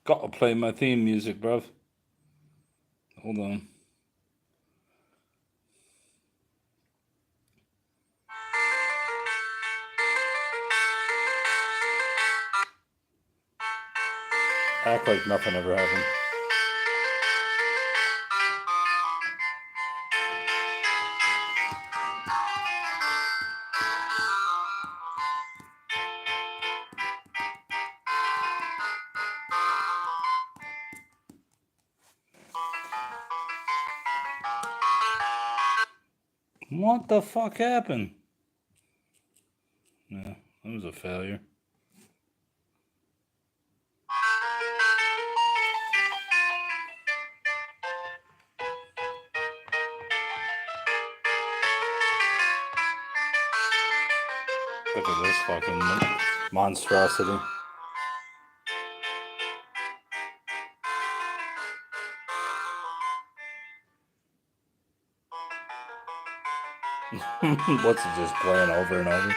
Gotta play my theme music, bruv. Hold on. Act like nothing ever happened. What the fuck happened? Yeah, that was a failure. Look at this fucking monstrosity. What's it just playing over and over?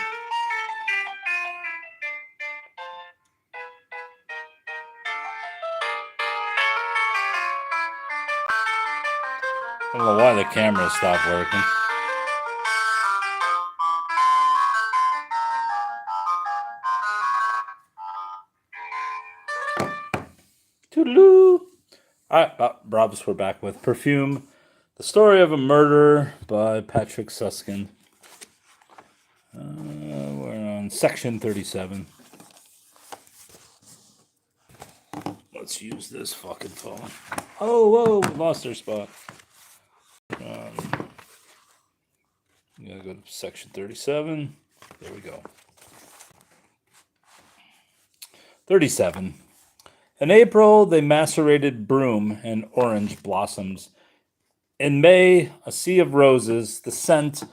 I don't know why the camera stopped working. Toodaloo! Alright, Robs, we're back with Perfume, the story of a murder by Patrick Suskind. We're on section 37. Let's use this fucking phone. Oh, whoa, we lost our spot. We gotta go to section 37. There we go. 37. In April, they macerated broom and orange blossoms. In May, a sea of roses, the scent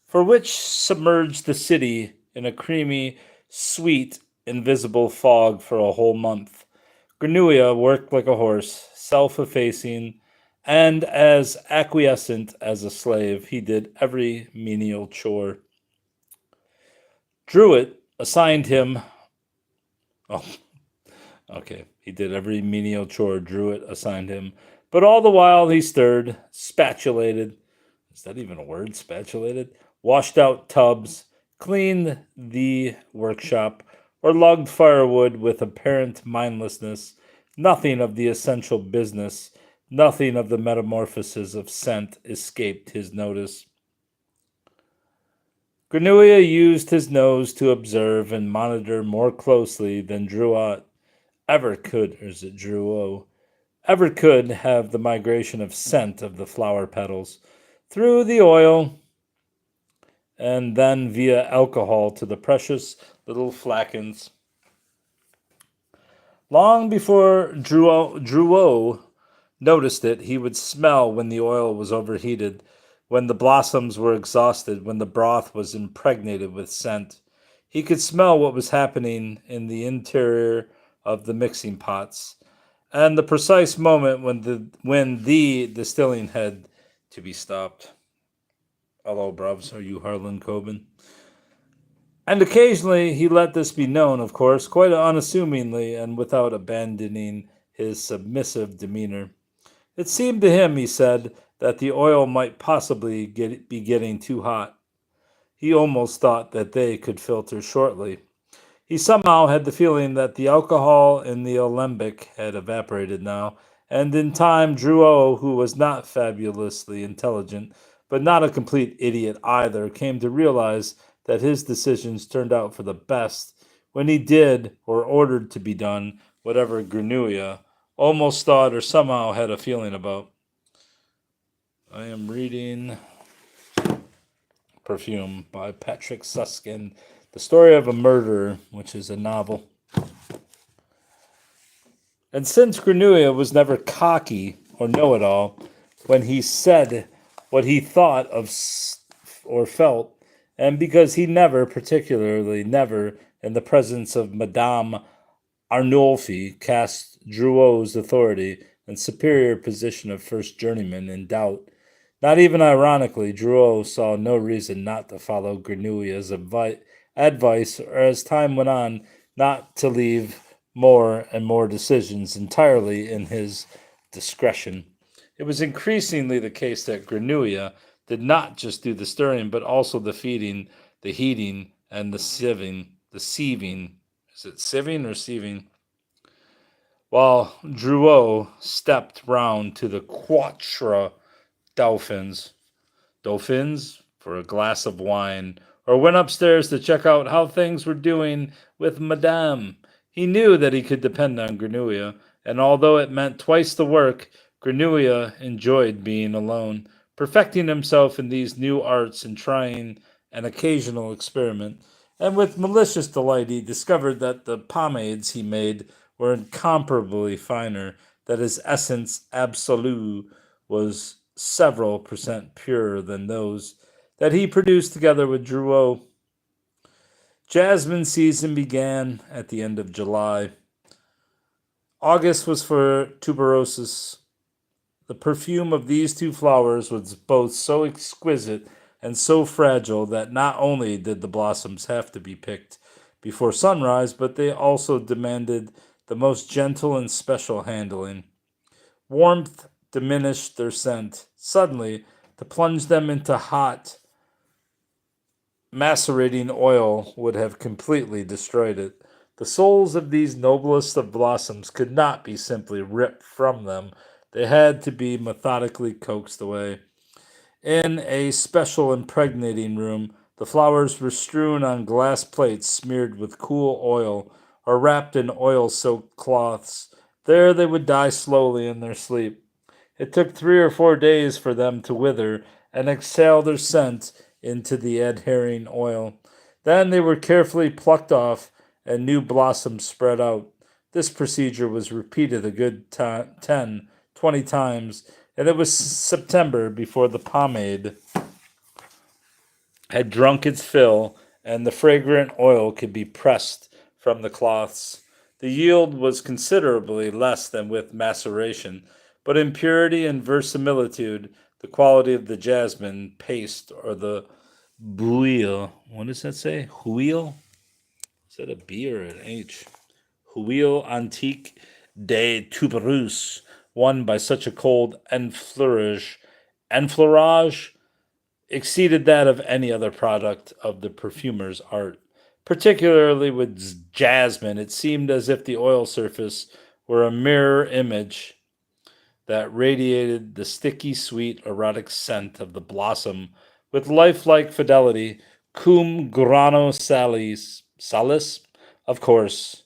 for which submerged the city in a creamy, sweet, invisible fog for a whole month. Granouilla worked like a horse, self-effacing, and as acquiescent as a slave. He did every menial chore. Druitt assigned him... Oh, okay. He did every menial chore Druitt assigned him. But all the while he stirred, spatulated. Is that even a word? Spatulated? Washed out tubs, cleaned the workshop, or logged firewood with apparent mindlessness. Nothing of the essential business, nothing of the metamorphosis of scent escaped his notice. Granouilla used his nose to observe and monitor more closely than Druot ever could, or is it Drouot, ever could have the migration of scent of the flower petals through the oil and then via alcohol to the precious little flacons. Long before Drouot noticed it, he would smell when the oil was overheated, when the blossoms were exhausted, when the broth was impregnated with scent. He could smell what was happening in the interior of the mixing pots, and the precise moment when the distilling had to be stopped. Hello, bruvs. Are you Harlan Coben? And occasionally he let this be known, of course, quite unassumingly and without abandoning his submissive demeanor. It seemed to him, he said, that the oil might possibly be getting too hot. He almost thought that they could filter shortly. He somehow had the feeling that the alcohol in the alembic had evaporated now, and in time Drouot, who was not fabulously intelligent, but not a complete idiot either, came to realize that his decisions turned out for the best when he did, or ordered to be done, whatever Granouilla almost thought or somehow had a feeling about. I am reading Perfume by Patrick Suskind, the story of a murderer, which is a novel. And since Granouilla was never cocky or know-it-all, when he said what he thought of or felt, and because he never, particularly never, in the presence of Madame Arnolfi, cast Drouot's authority and superior position of first journeyman in doubt, not even ironically, Drouot saw no reason not to follow Granouilla's advice, or as time went on, not to leave more and more decisions entirely in his discretion. It was increasingly the case that Granua did not just do the stirring, but also the feeding, the heating, and the sieving. The sieving. Is it sieving or sieving? While Drouot stepped round to the Quatre Dauphins for a glass of wine, or went upstairs to check out how things were doing with Madame. He knew that he could depend on Granua, and although it meant twice the work, Granua enjoyed being alone, perfecting himself in these new arts and trying an occasional experiment. And with malicious delight, he discovered that the pomades he made were incomparably finer, that his essence absolue was several percent purer than those that he produced together with Drouot. Jasmine season began at the end of July. August was for tuberoses. The perfume of these two flowers was both so exquisite and so fragile that not only did the blossoms have to be picked before sunrise, but they also demanded the most gentle and special handling. Warmth diminished their scent. Suddenly, to plunge them into hot, macerating oil would have completely destroyed it. The souls of these noblest of blossoms could not be simply ripped from them. They had to be methodically coaxed away. In a special impregnating room, the flowers were strewn on glass plates smeared with cool oil or wrapped in oil soaked cloths. There they would die slowly in their sleep. It took 3 or 4 days for them to wither and exhale their scent into the adhering oil. Then they were carefully plucked off and new blossoms spread out. This procedure was repeated a good 10, 20 times, and it was September before the pomade had drunk its fill and the fragrant oil could be pressed from the cloths. The yield was considerably less than with maceration, but in purity and verisimilitude, the quality of the jasmine paste or the bouille. What does that say? Huile? Is that a B or an H? Huile antique de tuberose, won by such a cold enfleurage exceeded that of any other product of the perfumer's art. Particularly with jasmine, it seemed as if the oil surface were a mirror image that radiated the sticky, sweet, erotic scent of the blossom with lifelike fidelity. Cum grano salis, of course.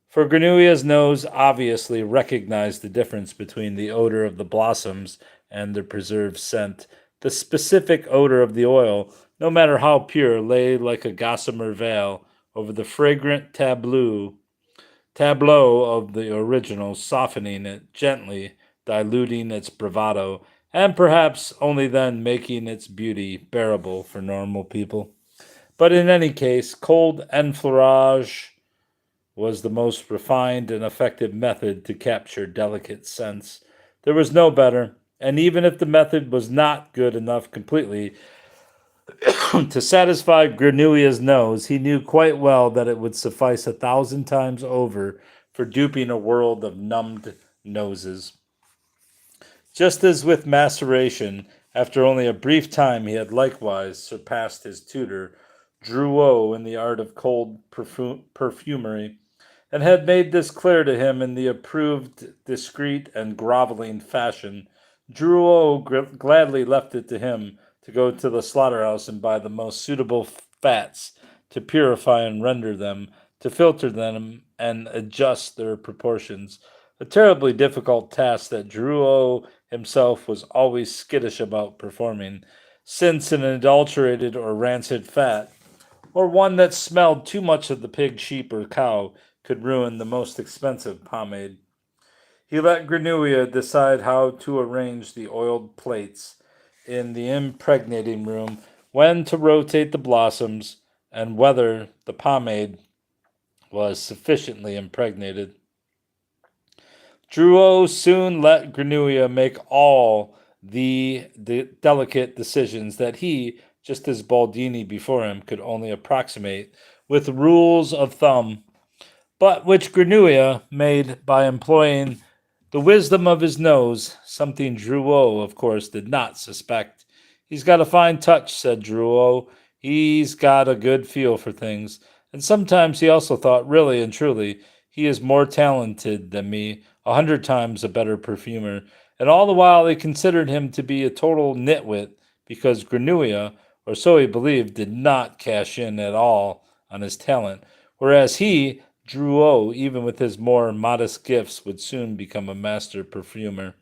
For Granuia's nose obviously recognized the difference between the odor of the blossoms and their preserved scent. The specific odor of the oil, no matter how pure, lay like a gossamer veil over the fragrant tableau of the original, softening it gently, diluting its bravado, and perhaps only then making its beauty bearable for normal people. But in any case, cold enfleurage was the most refined and effective method to capture delicate scents. There was no better, and even if the method was not good enough completely to satisfy Granuia's nose, he knew quite well that it would suffice 1,000 times over for duping a world of numbed noses. Just as with maceration, after only a brief time he had likewise surpassed his tutor, Drouot, in the art of cold perfumery, and had made this clear to him in the approved, discreet, and groveling fashion. Drouot gladly left it to him to go to the slaughterhouse and buy the most suitable fats, to purify and render them, to filter them and adjust their proportions. A terribly difficult task that Drouot himself was always skittish about performing, since an adulterated or rancid fat, or one that smelled too much of the pig, sheep, or cow, could ruin the most expensive pomade. He let Granua decide how to arrange the oiled plates in the impregnating room, when to rotate the blossoms, and whether the pomade was sufficiently impregnated. Drouot soon let Granua make all the delicate decisions that he, just as Baldini before him, could only approximate with rules of thumb. but which Granua made by employing the wisdom of his nose, something Drouot, of course, did not suspect. He's got a fine touch, said Drouot. He's got a good feel for things. And sometimes he also thought, really and truly, he is more talented than me, 100 times a better perfumer. And all the while he considered him to be a total nitwit because Granua, or so he believed, did not cash in at all on his talent, whereas he, Drouot, even with his more modest gifts, would soon become a master perfumer.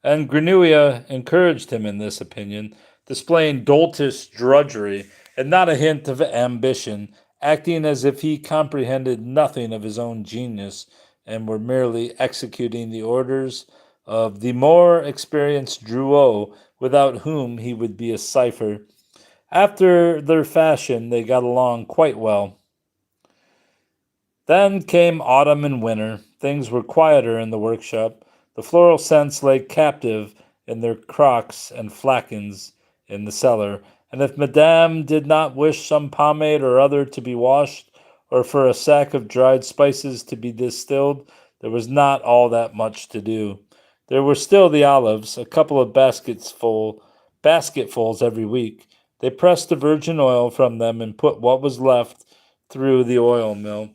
And Granua encouraged him in this opinion, displaying doltish drudgery and not a hint of ambition, acting as if he comprehended nothing of his own genius and were merely executing the orders of the more experienced Drouot, without whom he would be a cipher. After their fashion, they got along quite well. Then came autumn and winter. Things were quieter in the workshop. The floral scents lay captive in their crocks and flacons in the cellar, and if Madame did not wish some pomade or other to be washed, or for a sack of dried spices to be distilled, there was not all that much to do. There were still the olives, a couple of basketfuls every week. They pressed the virgin oil from them and put what was left through the oil mill,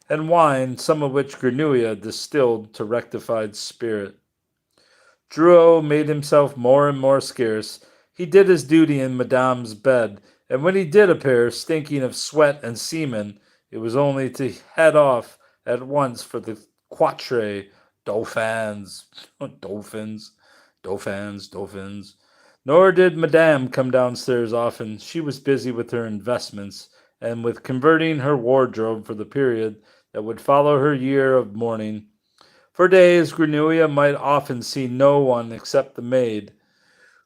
and wine, some of which Granua distilled to rectified spirit. Drouot made himself more and more scarce. He did his duty in Madame's bed, and when he did appear, stinking of sweat and semen, it was only to head off at once for the Quatre Dauphins, Dauphins. Nor did Madame come downstairs often. She was busy with her investments and with converting her wardrobe for the period that would follow her year of mourning. For days, Granua might often see no one except the maid,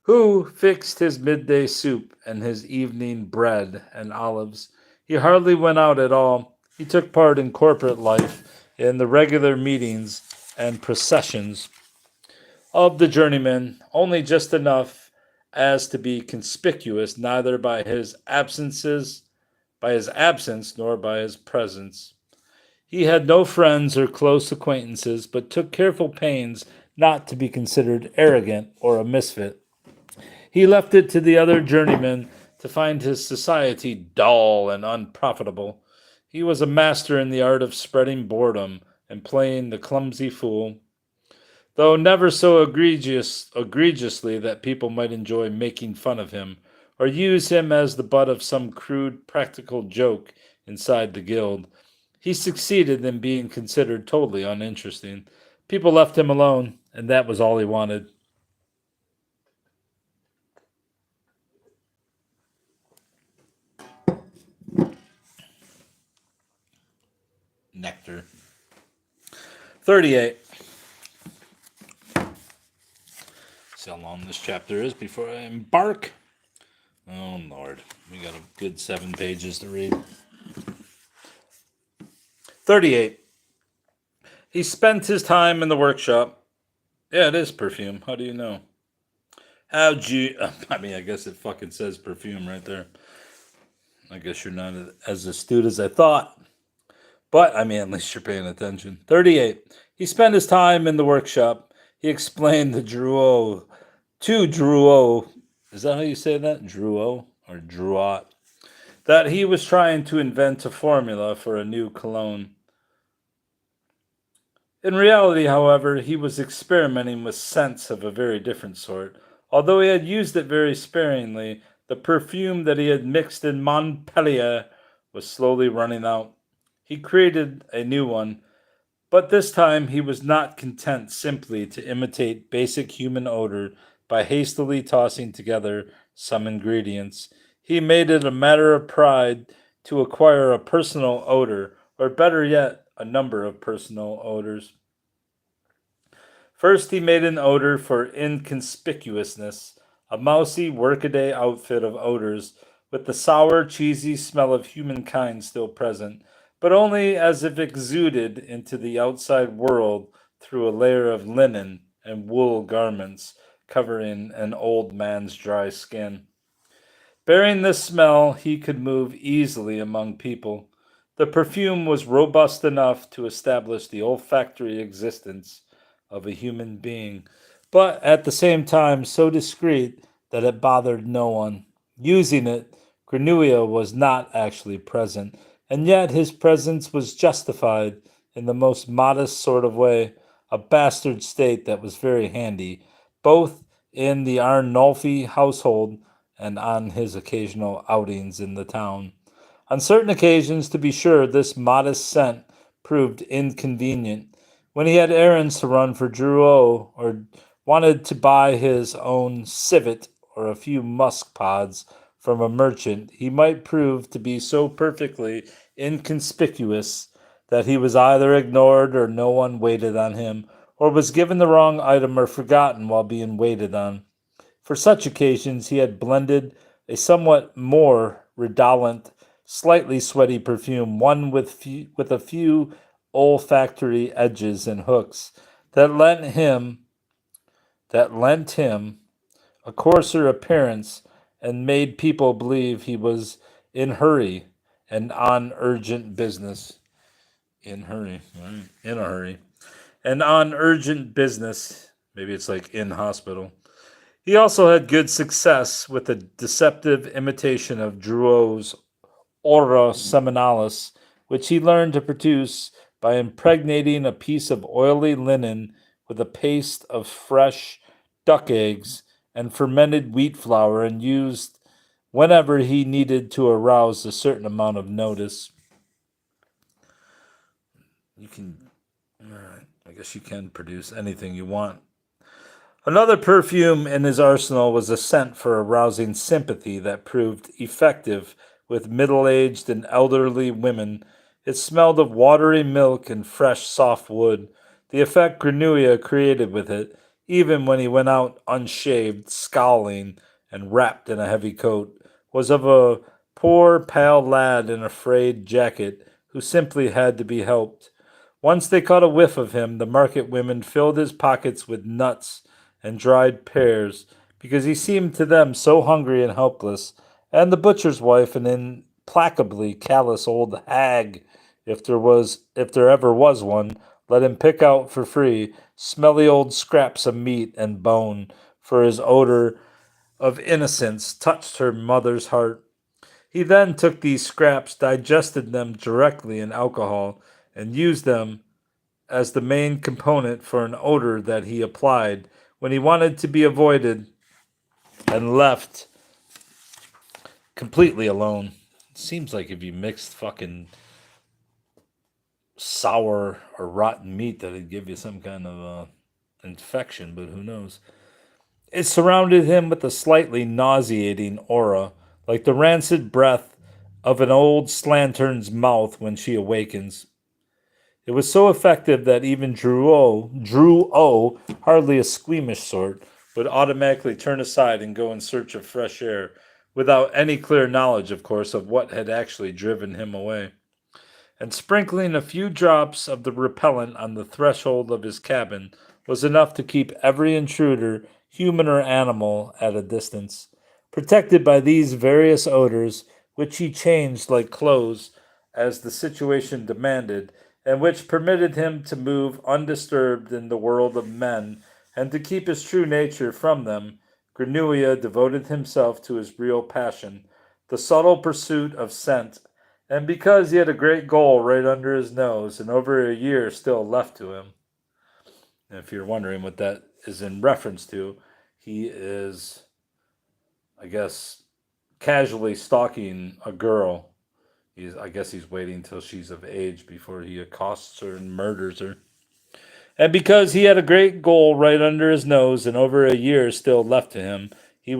who fixed his midday soup and his evening bread and olives. He hardly went out at all. He took part in corporate life, in the regular meetings and processions of the journeymen, only just enough as to be conspicuous neither by his absence nor by his presence. He had no friends or close acquaintances, but took careful pains not to be considered arrogant or a misfit. He left it to the other journeymen to find his society dull and unprofitable. He was a master in the art of spreading boredom and playing the clumsy fool, though never so egregiously that people might enjoy making fun of him, or use him as the butt of some crude practical joke inside the guild. He succeeded in being considered totally uninteresting. People left him alone, and that was all he wanted. Nectar. 38. See how long this chapter is before I embark. Oh, Lord. We got a good 7 pages to read. 38. He spent his time in the workshop. Yeah, it is Perfume. How do you know? How'd you... I mean, I guess it fucking says Perfume right there. I guess you're not as astute as I thought. But, I mean, at least you're paying attention. 38. He spent his time in the workshop. He explained to Drouot. Is that how you say that? Drouot? Or Drouot? That he was trying to invent a formula for a new cologne. In reality, however, he was experimenting with scents of a very different sort. Although he had used it very sparingly, the perfume that he had mixed in Montpellier was slowly running out. He created a new one, but this time he was not content simply to imitate basic human odor by hastily tossing together some ingredients. He made it a matter of pride to acquire a personal odor, or better yet, a number of personal odors. First, he made an odor for inconspicuousness, a mousy workaday outfit of odors, with the sour, cheesy smell of humankind still present, but only as if exuded into the outside world through a layer of linen and wool garments covering an old man's dry skin. Bearing this smell, he could move easily among people. The perfume was robust enough to establish the olfactory existence of a human being, but at the same time so discreet that it bothered no one. Using it, Granua was not actually present, and yet his presence was justified in the most modest sort of way, a bastard state that was very handy, both in the Arnolfi household and on his occasional outings in the town. On certain occasions, to be sure, this modest scent proved inconvenient. When he had errands to run for Drouot, or wanted to buy his own civet or a few musk pods from a merchant, he might prove to be so perfectly inconspicuous that he was either ignored or no one waited on him, or was given the wrong item or forgotten while being waited on. For such occasions he had blended a somewhat more redolent, slightly sweaty perfume, one with a few olfactory edges and hooks that lent him a coarser appearance and made people believe he was in hurry and on urgent business. In hurry, right? In a hurry, and on urgent business. Maybe it's like in hospital. He also had good success with a deceptive imitation of Drouot's aura seminalis, which he learned to produce by impregnating a piece of oily linen with a paste of fresh duck eggs and fermented wheat flour, and used whenever he needed to arouse a certain amount of notice. You can, all right, I guess you can produce anything you want. Another perfume in his arsenal was a scent for arousing sympathy that proved effective with middle aged and elderly women. It smelled of watery milk and fresh, soft wood. The effect Granua created with it, even when he went out unshaved, scowling, and wrapped in a heavy coat, was of a poor, pale lad in a frayed jacket who simply had to be helped. Once they caught a whiff of him, the market women filled his pockets with nuts and dried pears, because he seemed to them so hungry and helpless, and the butcher's wife an implacably callous old hag, if there ever was one, let him pick out for free smelly old scraps of meat and bone, for his odor of innocence touched her mother's heart. He then took these scraps, digested them directly in alcohol, and used them as the main component for an odor that he applied when he wanted to be avoided and left completely alone. It seems like if you mixed fucking sour or rotten meat, that it'd give you some kind of infection, but who knows? It surrounded him with a slightly nauseating aura, like the rancid breath of an old slantern's mouth when she awakens. It was so effective that even Drew O, hardly a squeamish sort, would automatically turn aside and go in search of fresh air, without any clear knowledge, of course, of what had actually driven him away. And sprinkling a few drops of the repellent on the threshold of his cabin was enough to keep every intruder, human or animal, at a distance. Protected by these various odors, which he changed like clothes as the situation demanded, and which permitted him to move undisturbed in the world of men and to keep his true nature from them, Granua devoted himself to his real passion, the subtle pursuit of scent, and because he had a great goal right under his nose and over a year still left to him. And if you're wondering what that is in reference to, he is, I guess, casually stalking a girl. I guess he's waiting till she's of age before he accosts her and murders her. And because he had a great goal right under his nose and over a year still left to him, he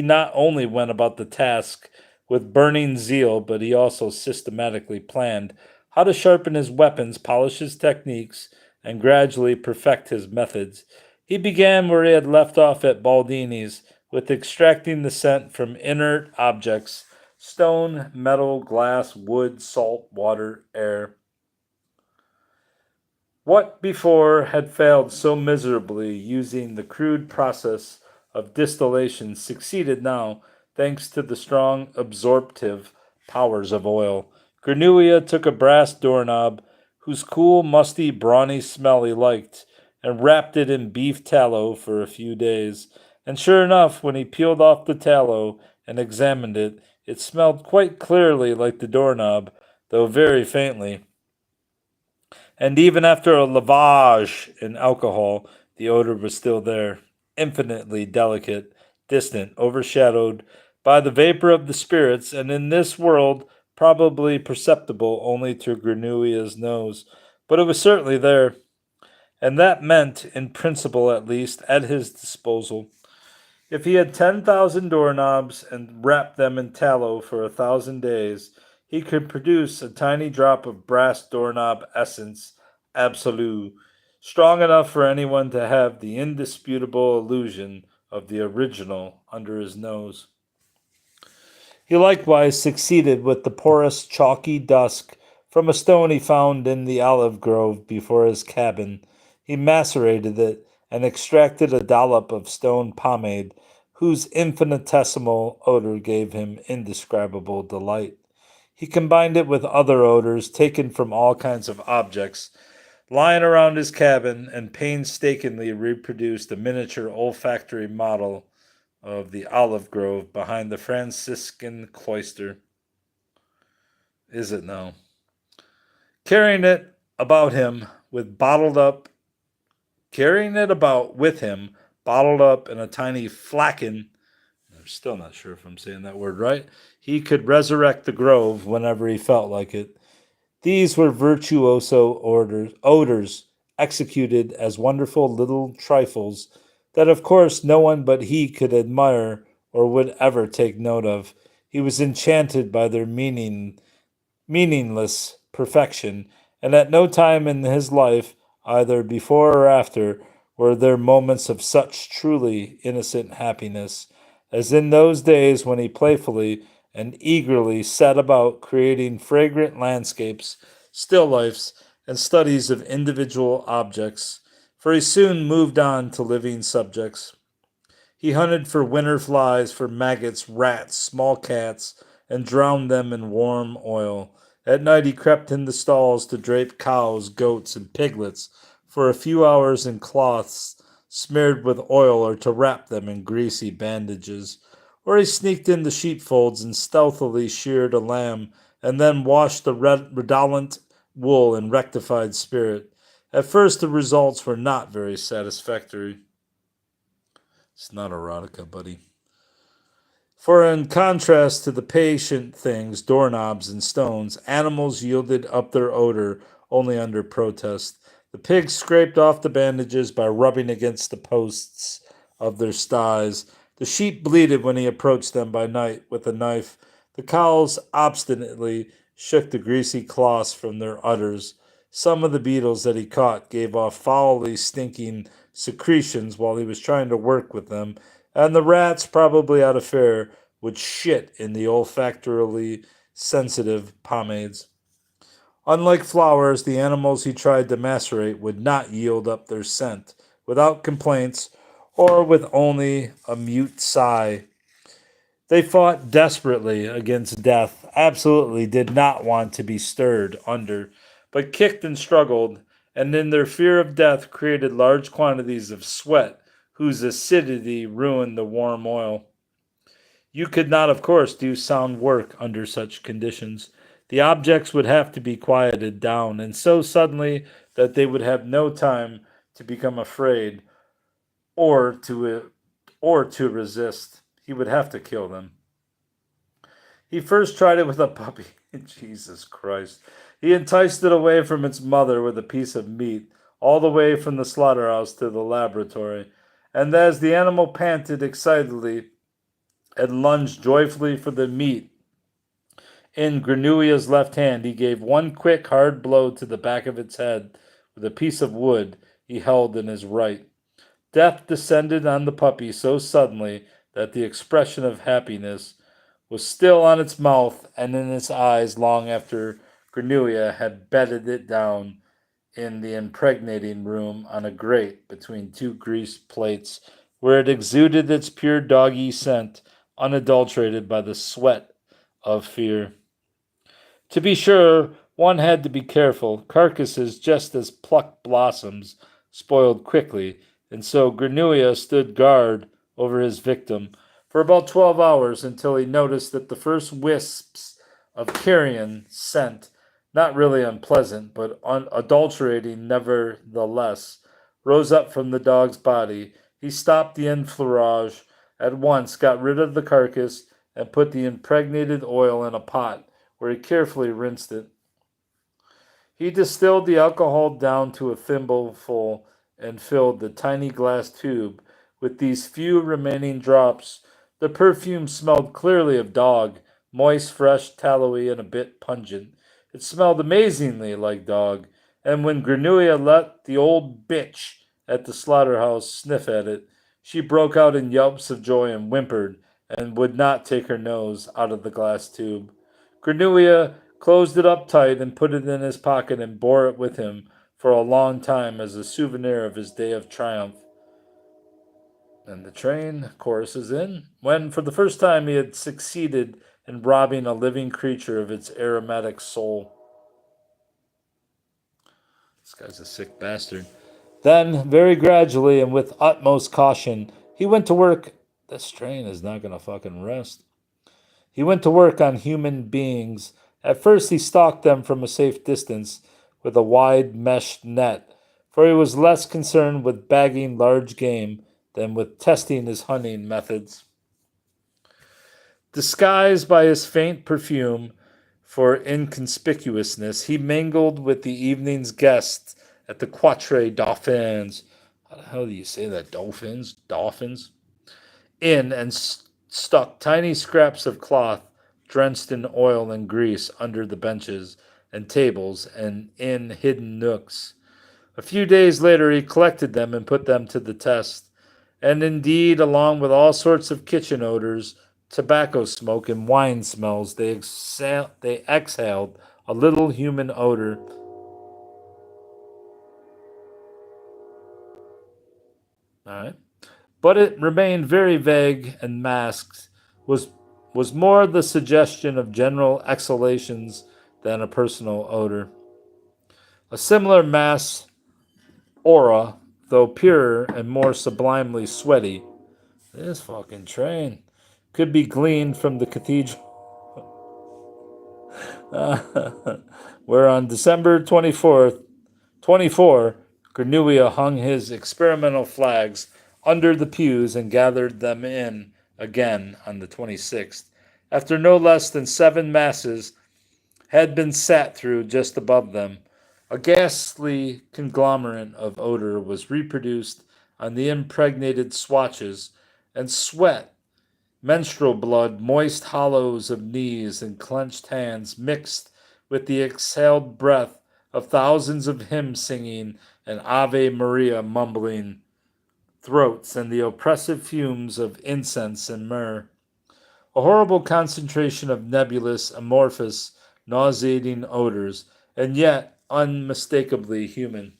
not only went about the task with burning zeal, but he also systematically planned how to sharpen his weapons, polish his techniques, and gradually perfect his methods. He began where he had left off at Baldini's, with extracting the scent from inert objects: stone, metal, glass, wood, salt, water, air. What before had failed so miserably, using the crude process of distillation, succeeded now, thanks to the strong absorptive powers of oil. Granua took a brass doorknob, whose cool, musty, brawny smell he liked, and wrapped it in beef tallow for a few days. And sure enough, when he peeled off the tallow and examined it, it smelled quite clearly like the doorknob, though very faintly. And even after a lavage in alcohol, the odor was still there, infinitely delicate, distant, overshadowed by the vapor of the spirits, and in this world probably perceptible only to Granuia's nose. But it was certainly there, and that meant, in principle at least, at his disposal. If he had 10,000 doorknobs and wrapped them in tallow for 1,000 days, he could produce a tiny drop of brass doorknob essence absolute, strong enough for anyone to have the indisputable illusion of the original under his nose. He likewise succeeded with the porous, chalky dust from a stone he found in the olive grove before his cabin. He macerated it and extracted a dollop of stone pomade, whose infinitesimal odor gave him indescribable delight. He combined it with other odors taken from all kinds of objects lying around his cabin and painstakingly reproduced a miniature olfactory model of the olive grove behind the Franciscan cloister. Is it now? Carrying it about him with bottled up, carrying it about with him, bottled up in a tiny flaken. I'm still not sure if I'm saying that word right. He could resurrect the grove whenever he felt like it. These were virtuoso odors, executed as wonderful little trifles that, of course, no one but he could admire or would ever take note of. He was enchanted by their meaningless perfection, and at no time in his life, either before or after, were there moments of such truly innocent happiness as in those days when he playfully and eagerly set about creating fragrant landscapes, still lifes, and studies of individual objects, for he soon moved on to living subjects. He hunted for winter flies, for maggots, rats, small cats, and drowned them in warm oil. At night he crept into stalls to drape cows, goats, and piglets for a few hours in cloths smeared with oil or to wrap them in greasy bandages. Or he sneaked into sheepfolds and stealthily sheared a lamb and then washed the redolent wool in rectified spirit. At first the results were not very satisfactory. It's not erotica, buddy. For in contrast to the patient things, doorknobs and stones, animals yielded up their odor only under protest. The pigs scraped off the bandages by rubbing against the posts of their sties. The sheep bleated when he approached them by night with a knife. The cows obstinately shook the greasy cloths from their udders. Some of the beetles that he caught gave off foully stinking secretions while he was trying to work with them, and the rats, probably out of fear, would shit in the olfactorily sensitive pomades. Unlike flowers, the animals he tried to macerate would not yield up their scent without complaints or with only a mute sigh. They fought desperately against death, absolutely did not want to be stirred under, but kicked and struggled, and in their fear of death created large quantities of sweat, whose acidity ruined the warm oil. You could not, of course, do sound work under such conditions. The objects would have to be quieted down, and so suddenly that they would have no time to become afraid or to resist. He would have to kill them. He first tried it with a puppy. Jesus Christ. He enticed it away from its mother with a piece of meat, all the way from the slaughterhouse to the laboratory. And as the animal panted excitedly and lunged joyfully for the meat in Granuia's left hand, he gave one quick, hard blow to the back of its head with a piece of wood he held in his right. Death descended on the puppy so suddenly that the expression of happiness was still on its mouth and in its eyes long after Granuia had bedded it down in the impregnating room on a grate between two greased plates, where it exuded its pure doggy scent, unadulterated by the sweat of fear. To be sure, one had to be careful. Carcasses, just as plucked blossoms, spoiled quickly, and so Granua stood guard over his victim for about 12 hours until he noticed that the first wisps of carrion scent, not really unpleasant, but unadulterating nevertheless, rose up from the dog's body. He stopped the enfleurage at once, got rid of the carcass, and put the impregnated oil in a pot, where he carefully rinsed it. He distilled the alcohol down to a thimbleful and filled the tiny glass tube with these few remaining drops. The perfume smelled clearly of dog, moist, fresh, tallowy, and a bit pungent. It smelled amazingly like dog, and when Granua let the old bitch at the slaughterhouse sniff at it, she broke out in yelps of joy and whimpered, and would not take her nose out of the glass tube. Granua closed it up tight and put it in his pocket and bore it with him for a long time as a souvenir of his day of triumph. And the train chorus is in. When for the first time he had succeeded in robbing a living creature of its aromatic soul. This guy's a sick bastard. Then, very gradually and with utmost caution, he went to work. This train is not going to fucking rest. He went to work on human beings. At first, he stalked them from a safe distance with a wide meshed net, for he was less concerned with bagging large game than with testing his hunting methods. Disguised by his faint perfume for inconspicuousness, he mingled with the evening's guests at the Quatre Dauphins. How the hell do you say that? Dolphins? Dolphins? In and stuck tiny scraps of cloth drenched in oil and grease under the benches and tables and in hidden nooks. A few days later, he collected them and put them to the test. And indeed, along with all sorts of kitchen odors, tobacco smoke, and wine smells, they exhaled a little human odor. All right. But it remained very vague and masked, was more the suggestion of general exhalations than a personal odor. A similar mass aura, though purer and more sublimely sweaty, this fucking train, could be gleaned from the cathedral, where on December 24th, 24, Granua hung his experimental flags under the pews and gathered them in again on the 26th, after no less than 7 masses had been sat through just above them. A ghastly conglomerate of odor was reproduced on the impregnated swatches, and sweat, menstrual blood, moist hollows of knees and clenched hands mixed with the exhaled breath of thousands of hymn singing and Ave Maria mumbling throats and the oppressive fumes of incense and myrrh. A horrible concentration of nebulous, amorphous, nauseating odors, and yet unmistakably human.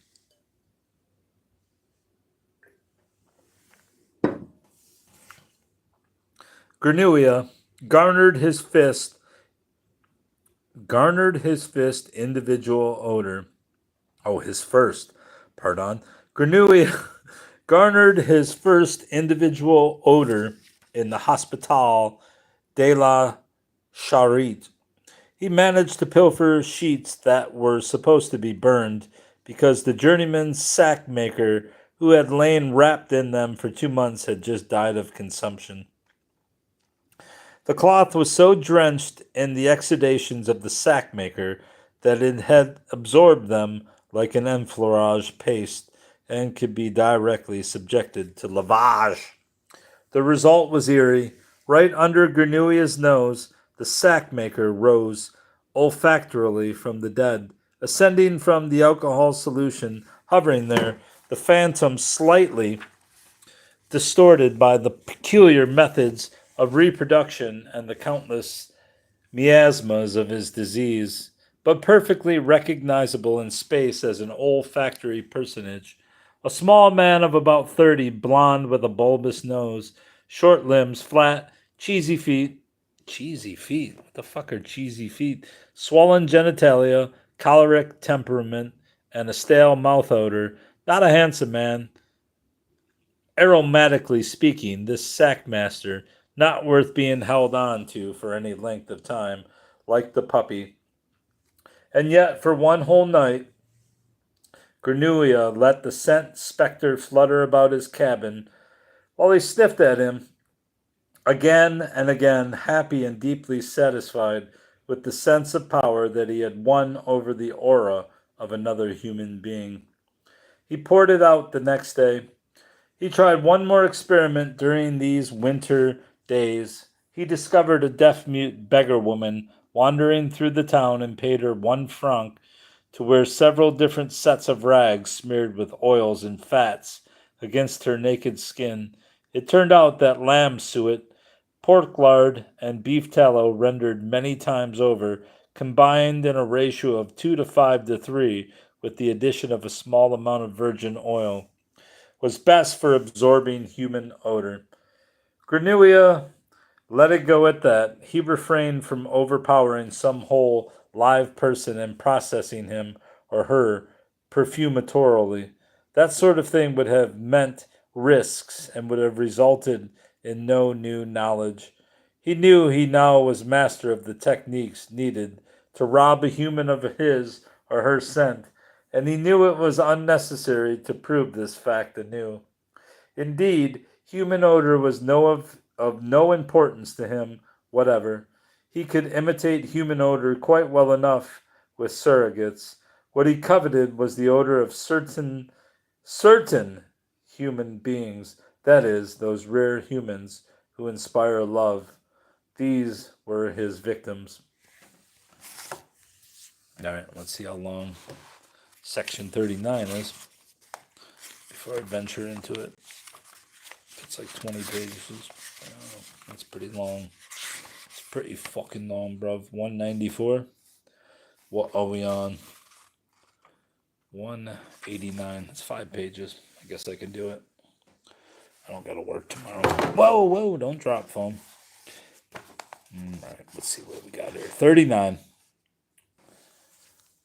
Granua garnered his fist individual odor. Oh, his first, pardon. Granua garnered his first individual odor in the Hospital de la Charite. He managed to pilfer sheets that were supposed to be burned because the journeyman sack maker who had lain wrapped in them for 2 months had just died of consumption. The cloth was so drenched in the exudations of the sack maker that it had absorbed them like an enfleurage paste and could be directly subjected to lavage. The result was eerie. Right under Granuia's nose, the sack maker rose olfactorily from the dead, ascending from the alcohol solution, hovering there, the phantom slightly distorted by the peculiar methods of reproduction and the countless miasmas of his disease, but perfectly recognizable in space as an olfactory personage. A small man of about 30, blond with a bulbous nose, short limbs, flat, cheesy feet, Cheesy feet. What the fuck are cheesy feet? Swollen genitalia, choleric temperament, and a stale mouth odor. Not a handsome man. Aromatically speaking, this sackmaster, not worth being held on to for any length of time, like the puppy. And yet, for one whole night, Granua let the scent spectre flutter about his cabin while he sniffed at him again and again, happy and deeply satisfied with the sense of power that he had won over the aura of another human being. He poured it out the next day. He tried one more experiment during these winter days. He discovered a deaf-mute beggar woman wandering through the town and paid her 1 franc to wear several different sets of rags smeared with oils and fats against her naked skin. It turned out that lamb suet, pork lard, and beef tallow rendered many times over, combined in a ratio of 2 to 5 to 3, with the addition of a small amount of virgin oil, was best for absorbing human odor. Granua let it go at that. He refrained from overpowering some whole live person and processing him or her perfumatorily. That sort of thing would have meant risks and would have resulted in no new knowledge. He knew he now was master of the techniques needed to rob a human of his or her scent, and he knew it was unnecessary to prove this fact anew. Indeed, human odor was of no importance to him whatever. He could imitate human odor quite well enough with surrogates. What he coveted was the odor of certain human beings, that is, those rare humans who inspire love. These were his victims. All right, let's see how long section 39 is before I venture into it. It's like 20 pages. That's pretty long. It's pretty fucking long, bruv. 194. What are we on? 189. It's 5 pages. I guess I can do it. I don't gotta work tomorrow. Whoa, don't drop, phone. Alright, let's see what we got here. 39.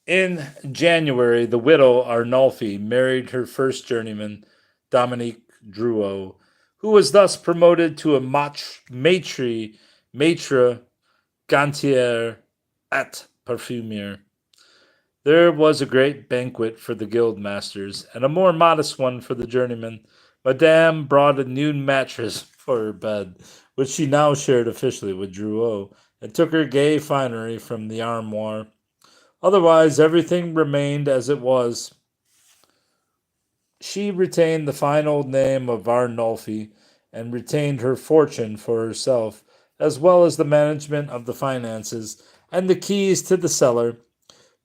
In January, the widow Arnolfi married her first journeyman, Dominique Drouot, who was thus promoted to a maitre gantier at Perfumier. There was a great banquet for the guild masters, and a more modest one for the journeyman. Madame brought a new mattress for her bed, which she now shared officially with Drouot, and took her gay finery from the armoire. Otherwise, everything remained as it was. She retained the fine old name of Arnolfi, and retained her fortune for herself, as well as the management of the finances and the keys to the cellar.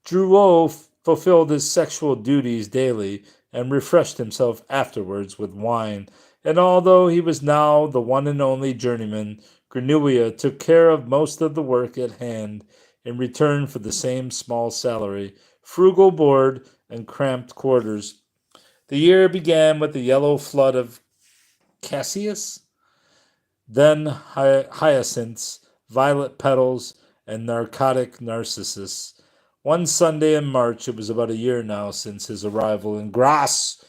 Drouot fulfilled his sexual duties daily, and refreshed himself afterwards with wine, and although he was now the one and only journeyman, Granua took care of most of the work at hand, in return for the same small salary, frugal board, and cramped quarters. The year began with the yellow flood of cassius, then hyacinths, violet petals, and narcotic narcissus. One Sunday in March, it was about a year now since his arrival in Grasse,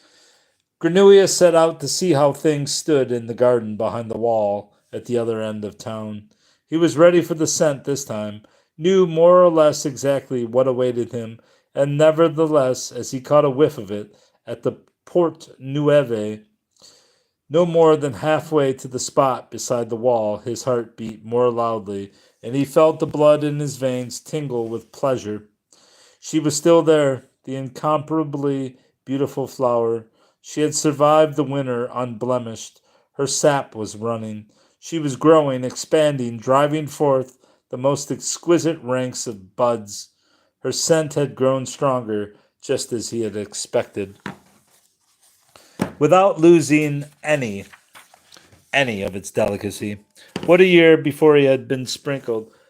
Granua set out to see how things stood in the garden behind the wall at the other end of town. He was ready for the scent this time, knew more or less exactly what awaited him, and nevertheless, as he caught a whiff of it at the Porte Neuve, no more than halfway to the spot beside the wall, his heart beat more loudly, and he felt the blood in his veins tingle with pleasure. She was still there, the incomparably beautiful flower. She had survived the winter unblemished. Her sap was running. She was growing, expanding, driving forth the most exquisite ranks of buds. Her scent had grown stronger, just as he had expected. Without losing any of its delicacy. What a year before had been sprinkled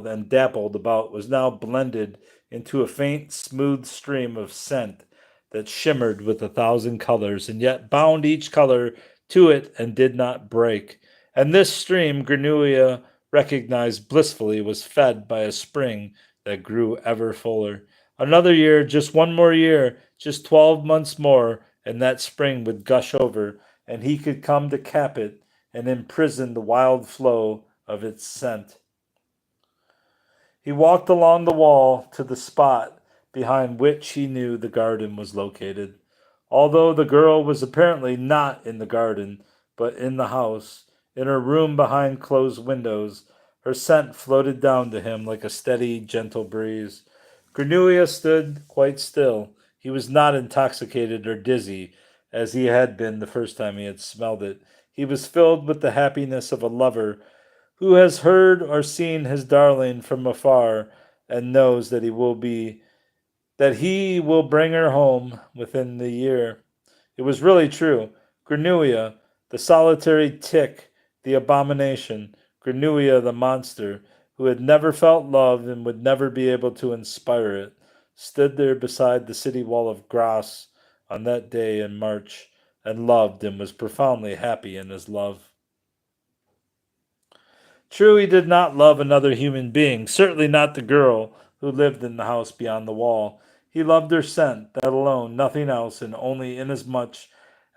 and dappled about was now blended into a faint, smooth stream of scent that shimmered with 1,000 colors, and yet bound each color to it and did not break. And this stream Granulia recognized blissfully was fed by a spring that grew ever fuller. Another year, just one more year, just 12 months more, and that spring would gush over, and he could come to cap it and imprison the wild flow of its scent. He walked along the wall to the spot behind which he knew the garden was located. Although the girl was apparently not in the garden, but in the house, in her room behind closed windows, her scent floated down to him like a steady, gentle breeze. Cornelia stood quite still. He was not intoxicated or dizzy, as he had been the first time he had smelled it. He was filled with the happiness of a lover who has heard or seen his darling from afar and knows that he will bring her home within the year. It was really true. Granuia, the solitary tick, the abomination, Granuia the monster, who had never felt love and would never be able to inspire it, stood there beside the city wall of Grasse on that day in March, and loved and was profoundly happy in his love. True, he did not love another human being, certainly not the girl who lived in the house beyond the wall. He loved her scent, that alone, nothing else, and only inasmuch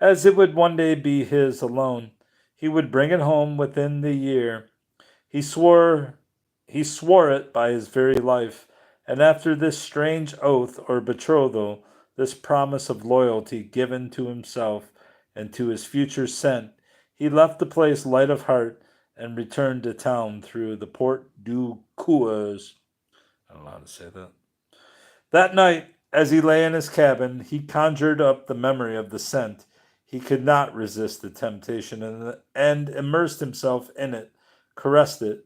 as it would one day be his alone. He would bring it home within the year. He swore it by his very life, and after this strange oath or betrothal, this promise of loyalty given to himself and to his future scent, he left the place light of heart and returned to town through the Port du Cours. I don't know how to say that. That night, as he lay in his cabin, he conjured up the memory of the scent. He could not resist the temptation and immersed himself in it, caressed it,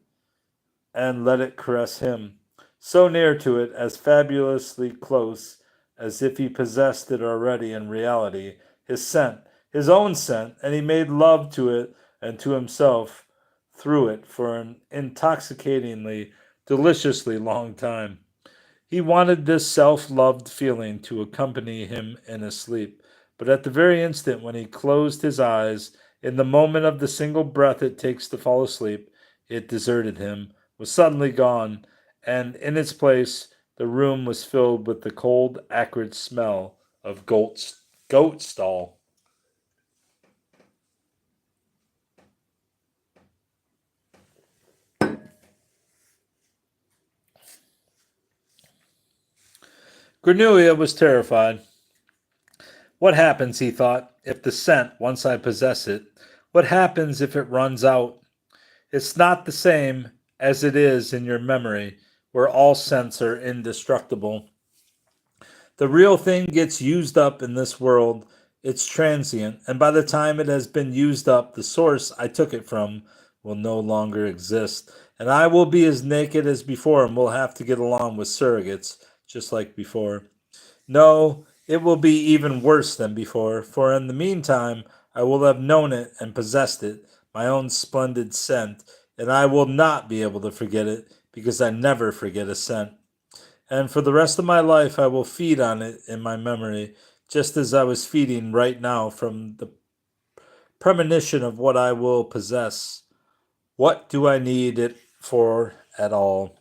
and let it caress him. So near to it, as fabulously close, as if he possessed it already in reality, his scent, his own scent, and he made love to it and to himself through it for an intoxicatingly, deliciously long time. He wanted this self-loved feeling to accompany him in his sleep, but at the very instant when he closed his eyes, in the moment of the single breath it takes to fall asleep, it deserted him, was suddenly gone, and in its place the room was filled with the cold, acrid smell of goat stall. Granulia was terrified. What happens, he thought, if the scent, once I possess it, what happens if it runs out? It's not the same as it is in your memory, where all scents are indestructible. The real thing gets used up in this world. It's transient, and by the time it has been used up, the source I took it from will no longer exist, and I will be as naked as before and will have to get along with surrogates, just like before. No, it will be even worse than before, for in the meantime I will have known it and possessed it, my own splendid scent, and I will not be able to forget it, because I never forget a scent. And for the rest of my life I will feed on it in my memory, just as I was feeding right now from the premonition of what I will possess. What do I need it for at all?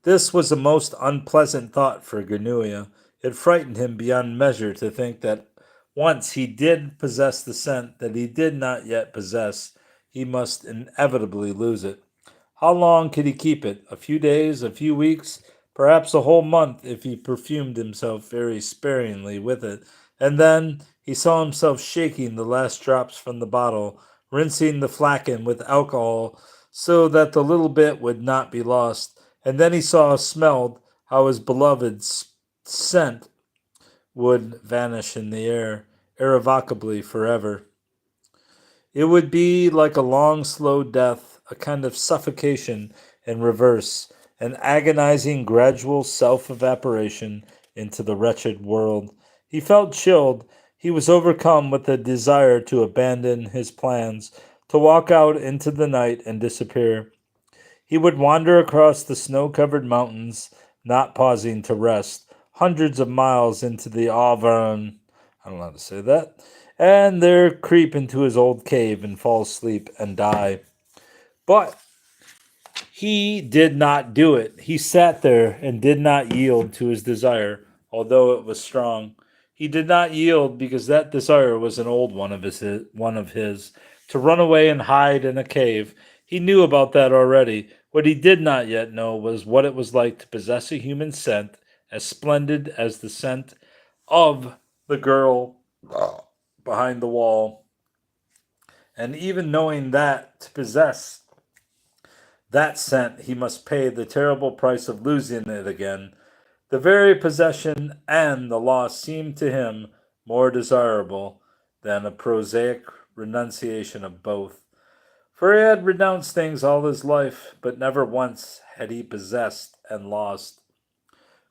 This was a most unpleasant thought for Granuia. It frightened him beyond measure to think that once he did possess the scent that he did not yet possess, he must inevitably lose it. How long could he keep it? A few days, a few weeks, perhaps a whole month if he perfumed himself very sparingly with it. And then he saw himself shaking the last drops from the bottle, rinsing the flagon with alcohol so that the little bit would not be lost. And then he smelled how his beloved's scent would vanish in the air, irrevocably forever. It would be like a long, slow death, a kind of suffocation in reverse, an agonizing, gradual self evaporation into the wretched world. He felt chilled. He was overcome with a desire to abandon his plans, to walk out into the night and disappear. He would wander across the snow covered mountains, not pausing to rest, hundreds of miles into the Auvergne. I don't know how to say that. and there creep into his old cave and fall asleep and die. But he did not do it. He sat there and did not yield to his desire, although it was strong. He did not yield because that desire was an old one of his to run away and hide in a cave. He knew about that already. What he did not yet know was what it was like to possess a human scent as splendid as the scent of the girl behind the wall. And even knowing that to possess that scent, he must pay the terrible price of losing it again. The very possession and the loss seemed to him more desirable than a prosaic renunciation of both. For he had renounced things all his life, but never once had he possessed and lost.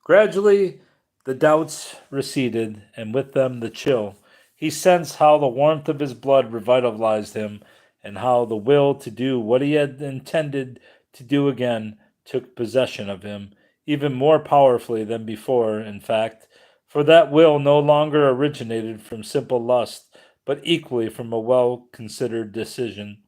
Gradually, the doubts receded, and with them the chill. He sensed how the warmth of his blood revitalized him, and how the will to do what he had intended to do again took possession of him, even more powerfully than before, in fact, for that will no longer originated from simple lust, but equally from a well considered decision.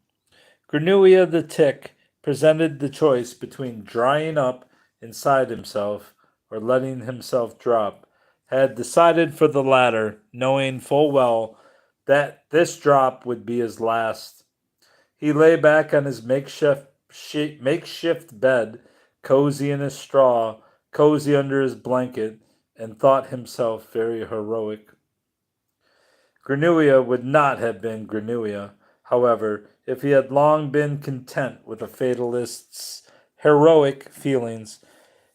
Granua the tick presented the choice between drying up inside himself or letting himself drop, had decided for the latter, knowing full well that this drop would be his last. He lay back on his makeshift bed, cozy in his straw, cozy under his blanket, and thought himself very heroic. Granua would not have been Granua, however, if he had long been content with a fatalist's heroic feelings.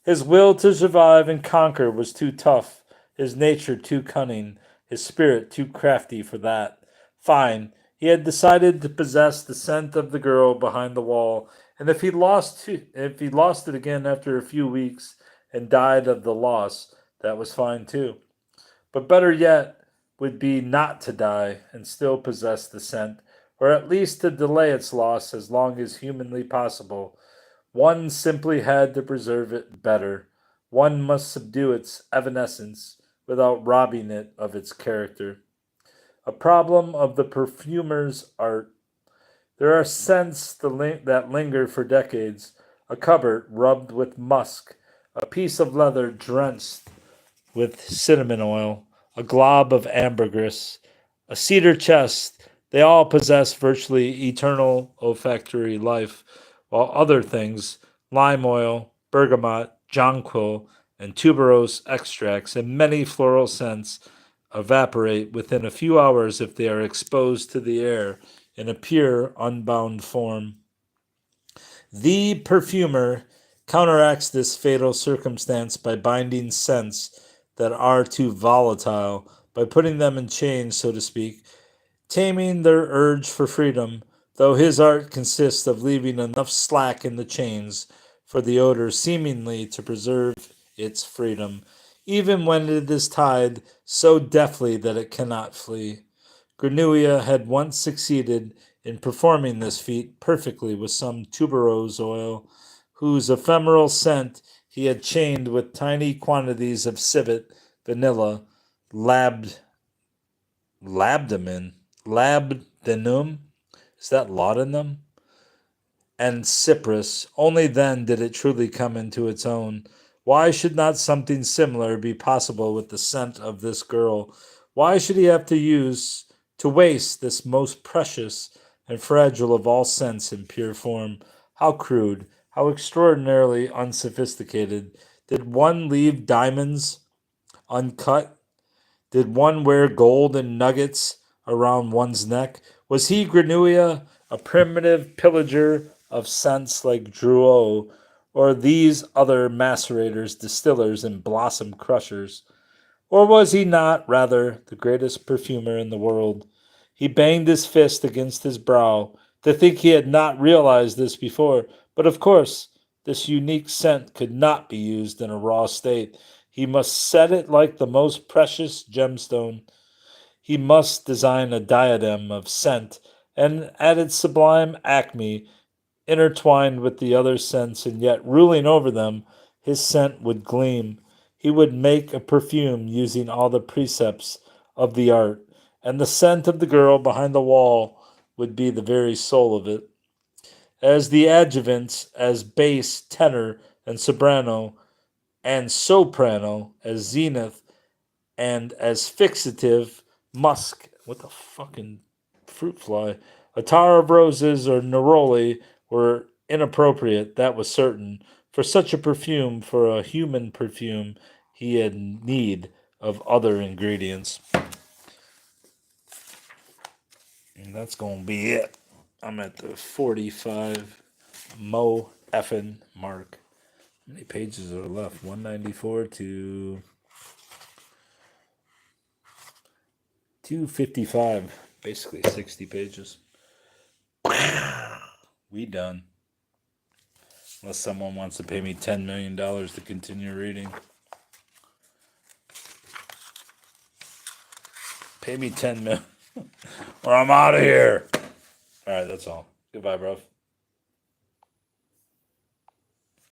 His will to survive and conquer was too tough, his nature too cunning, his spirit too crafty for that. Fine, he had decided to possess the scent of the girl behind the wall, and if he lost it again after a few weeks and died of the loss, that was fine too. But better yet would be not to die and still possess the scent, or at least to delay its loss as long as humanly possible. One simply had to preserve it better. One must subdue its evanescence without robbing it of its character. A problem of the perfumer's art. There are scents that linger for decades. A cupboard rubbed with musk, a piece of leather drenched with cinnamon oil, a glob of ambergris, a cedar chest. They all possess virtually eternal olfactory life, while other things, lime oil, bergamot, jonquil, and tuberose extracts, and many floral scents, evaporate within a few hours if they are exposed to the air in a pure, unbound form. The perfumer counteracts this fatal circumstance by binding scents that are too volatile, by putting them in chains, so to speak, taming their urge for freedom, though his art consists of leaving enough slack in the chains for the odor seemingly to preserve its freedom, even when it is tied so deftly that it cannot flee. Granua had once succeeded in performing this feat perfectly with some tuberose oil, whose ephemeral scent he had chained with tiny quantities of civet, vanilla, labd, labdamin, labdanum, is that laudanum? And cypress. Only then did it truly come into its own. Why should not something similar be possible with the scent of this girl? Why should he have to waste this most precious and fragile of all scents in pure form? How crude, how extraordinarily unsophisticated. Did one leave diamonds uncut? Did one wear gold and nuggets around one's neck? Was he, Granua, a primitive pillager of scents like Drouot, or these other macerators, distillers, and blossom crushers? Or was he not, rather, the greatest perfumer in the world? He banged his fist against his brow to think he had not realized this before, but of course, this unique scent could not be used in a raw state. He must set it like the most precious gemstone. He must design a diadem of scent, and at its sublime acme, intertwined with the other scents and yet ruling over them, his scent would gleam. He would make a perfume using all the precepts of the art, and the scent of the girl behind the wall would be the very soul of it. As the adjuvants, as bass, tenor, and soprano, as zenith, and as fixative, musk. What the fucking fruit fly? Attar of roses or neroli were inappropriate, that was certain. For such a perfume, for a human perfume, he had need of other ingredients. And that's going to be it. I'm at the 45 Mo effin mark. How many pages are left? 194 to 255. Basically 60 pages. We done. Unless someone wants to pay me $10 million to continue reading. Pay me $10 million or I'm out of here. All right, that's all. Goodbye, bro.